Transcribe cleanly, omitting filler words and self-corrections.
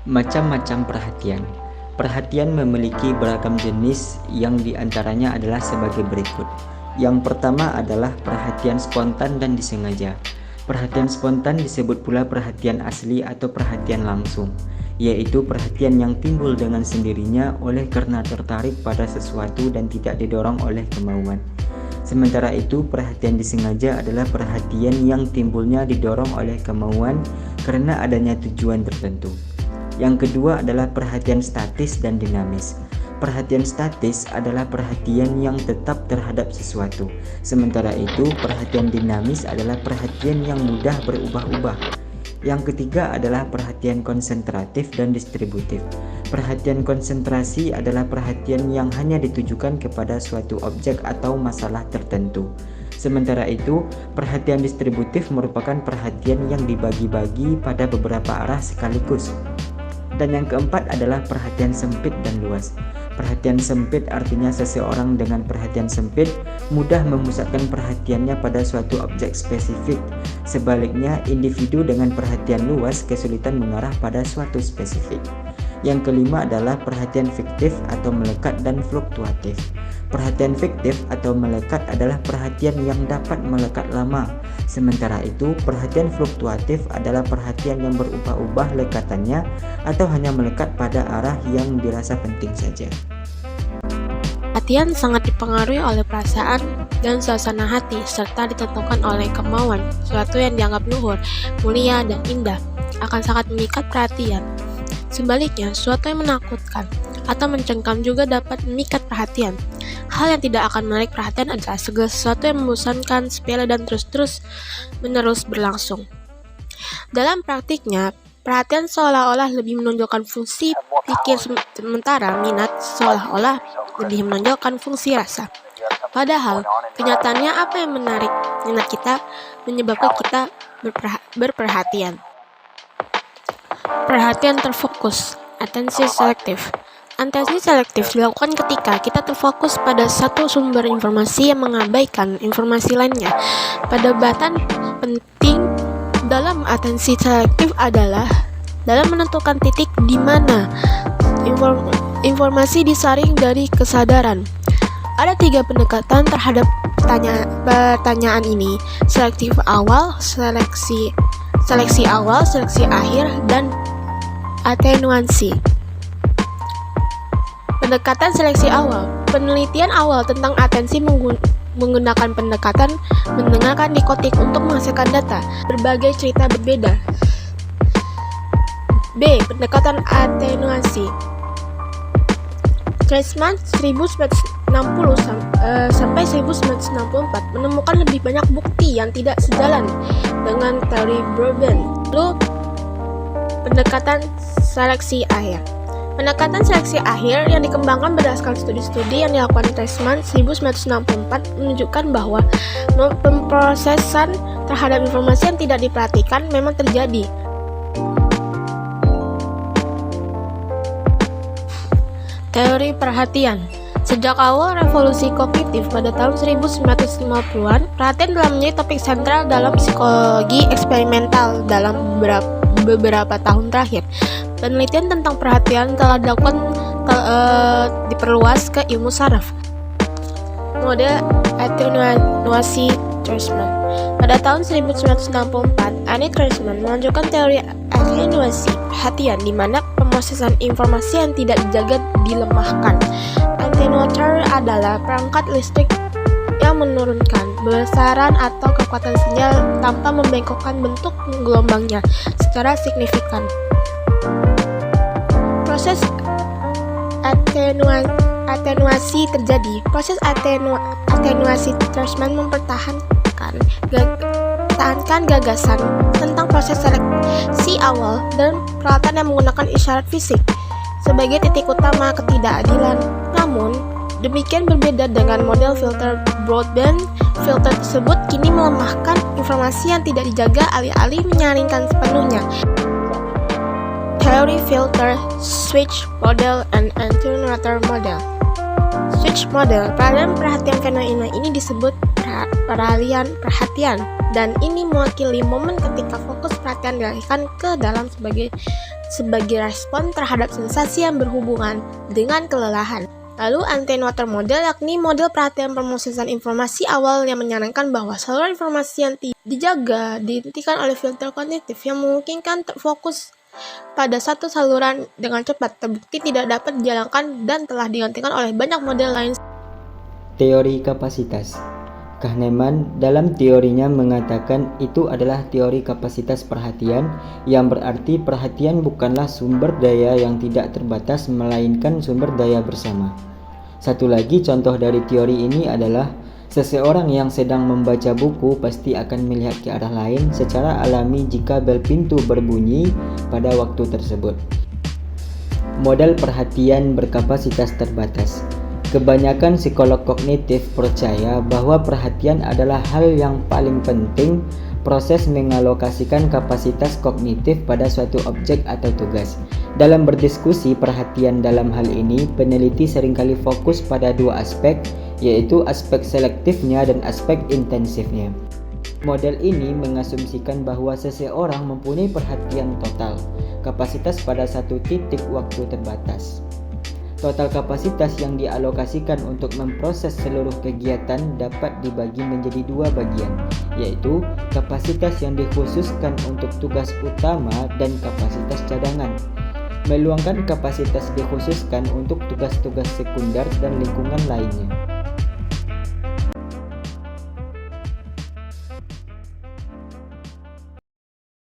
Macam-macam perhatian. Perhatian memiliki beragam jenis yang diantaranya adalah sebagai berikut. Yang pertama adalah perhatian spontan dan disengaja. Perhatian spontan disebut pula perhatian asli atau perhatian langsung, yaitu perhatian yang timbul dengan sendirinya oleh karena tertarik pada sesuatu dan tidak didorong oleh kemauan. Sementara itu, perhatian disengaja adalah perhatian yang timbulnya didorong oleh kemauan karena adanya tujuan tertentu. Yang kedua adalah perhatian statis dan dinamis. Perhatian statis adalah perhatian yang tetap terhadap sesuatu. Sementara itu, perhatian dinamis adalah perhatian yang mudah berubah-ubah. Yang ketiga adalah perhatian konsentratif dan distributif. Perhatian konsentrasi adalah perhatian yang hanya ditujukan kepada suatu objek atau masalah tertentu. Sementara itu, perhatian distributif merupakan perhatian yang dibagi-bagi pada beberapa arah sekaligus. Dan yang keempat adalah perhatian sempit dan luas. Perhatian sempit artinya seseorang dengan perhatian sempit mudah memusatkan perhatiannya pada suatu objek spesifik. Sebaliknya, individu dengan perhatian luas kesulitan mengarah pada suatu spesifik. Yang kelima adalah perhatian fiktif atau melekat dan fluktuatif. Perhatian fiktif atau melekat adalah perhatian yang dapat melekat lama. Sementara itu, perhatian fluktuatif adalah perhatian yang berubah-ubah lekatannya atau hanya melekat pada arah yang dirasa penting saja. Perhatian sangat dipengaruhi oleh perasaan dan suasana hati, serta ditentukan oleh kemauan. Sesuatu yang dianggap luhur, mulia, dan indah akan sangat mengikat perhatian. Sebaliknya, sesuatu yang menakutkan atau mencengkam juga dapat memikat perhatian. Hal yang tidak akan menarik perhatian adalah segala sesuatu yang membosankan, sepele, dan terus-menerus berlangsung. Dalam praktiknya, perhatian seolah-olah lebih menonjolkan fungsi pikir sementara minat seolah-olah lebih menonjolkan fungsi rasa. Padahal, kenyataannya apa yang menarik minat kita menyebabkan kita berperhatian. Perhatian terfokus, attention selective. Atensi selektif dilakukan ketika kita terfokus pada satu sumber informasi yang mengabaikan informasi lainnya. Perdebatan penting dalam atensi selektif adalah dalam menentukan titik di mana informasi disaring dari kesadaran. Ada 3 pendekatan terhadap pertanyaan ini: selektif awal, seleksi awal, seleksi akhir, dan atenuansi. Pendekatan seleksi awal. Penelitian awal tentang atensi menggunakan pendekatan mendengarkan dikotik untuk menghasilkan data berbagai cerita berbeda. B. Pendekatan atenuasi. Treisman 1960 sampai 1964 menemukan lebih banyak bukti yang tidak sejalan dengan teori Broadbent. Lalu, pendekatan seleksi akhir. Pendekatan seleksi akhir yang dikembangkan berdasarkan studi-studi yang dilakukan Treisman 1964 menunjukkan bahwa pemrosesan terhadap informasi yang tidak diperhatikan memang terjadi. Teori perhatian. Sejak awal revolusi kognitif pada tahun 1950-an, perhatian telah menjadi topik sentral dalam psikologi eksperimental dalam beberapa tahun terakhir. Penelitian tentang perhatian telah dilakukan diperluas ke ilmu saraf. Model atenuasi Treisman. Pada tahun 1964, Annie Treisman menunjukkan teori atenuasi perhatian di mana pemrosesan informasi yang tidak dijaga dilemahkan. Attenuator adalah perangkat listrik yang menurunkan besaran atau kekuatan sinyal tanpa membengkokkan bentuk gelombangnya secara signifikan. Proses atenuasi terjadi. Proses atenuasi Treisman mempertahankan gagasan tentang proses seleksi awal dan peralatan yang menggunakan isyarat fisik sebagai titik utama ketidakadilan. Namun, demikian berbeda dengan model filter Broadbent. Filter tersebut kini melemahkan informasi yang tidak dijaga alih-alih menyaringkan sepenuhnya. Teori filter, switch model, and attenuator model. Switch model, peralihan perhatian fenomena ini disebut peralihan perhatian, dan ini mewakili momen ketika fokus perhatian dialihkan ke dalam sebagai respon terhadap sensasi yang berhubungan dengan kelelahan. Lalu antenuator model yakni model perhatian pemrosesan informasi awal yang menyarankan bahwa saluran informasi yang dijaga dihentikan oleh filter kognitif yang memungkinkan terfokus pada satu saluran dengan cepat, terbukti tidak dapat dijalankan dan telah digantikan oleh banyak model lain. Teori kapasitas. Kahneman dalam teorinya mengatakan itu adalah teori kapasitas perhatian, yang berarti perhatian bukanlah sumber daya yang tidak terbatas melainkan sumber daya bersama. Satu lagi contoh dari teori ini adalah seseorang yang sedang membaca buku pasti akan melihat ke arah lain secara alami jika bel pintu berbunyi pada waktu tersebut. Model perhatian berkapasitas terbatas. Kebanyakan psikolog kognitif percaya bahwa perhatian adalah hal yang paling penting proses mengalokasikan kapasitas kognitif pada suatu objek atau tugas. Dalam berdiskusi perhatian dalam hal ini, peneliti seringkali fokus pada dua aspek, yaitu aspek selektifnya dan aspek intensifnya. Model ini mengasumsikan bahwa seseorang mempunyai perhatian total, kapasitas pada satu titik waktu terbatas. Total kapasitas yang dialokasikan untuk memproses seluruh kegiatan dapat dibagi menjadi dua bagian, yaitu kapasitas yang dikhususkan untuk tugas utama dan kapasitas cadangan. Meluangkan kapasitas dikhususkan untuk tugas-tugas sekunder dan lingkungan lainnya.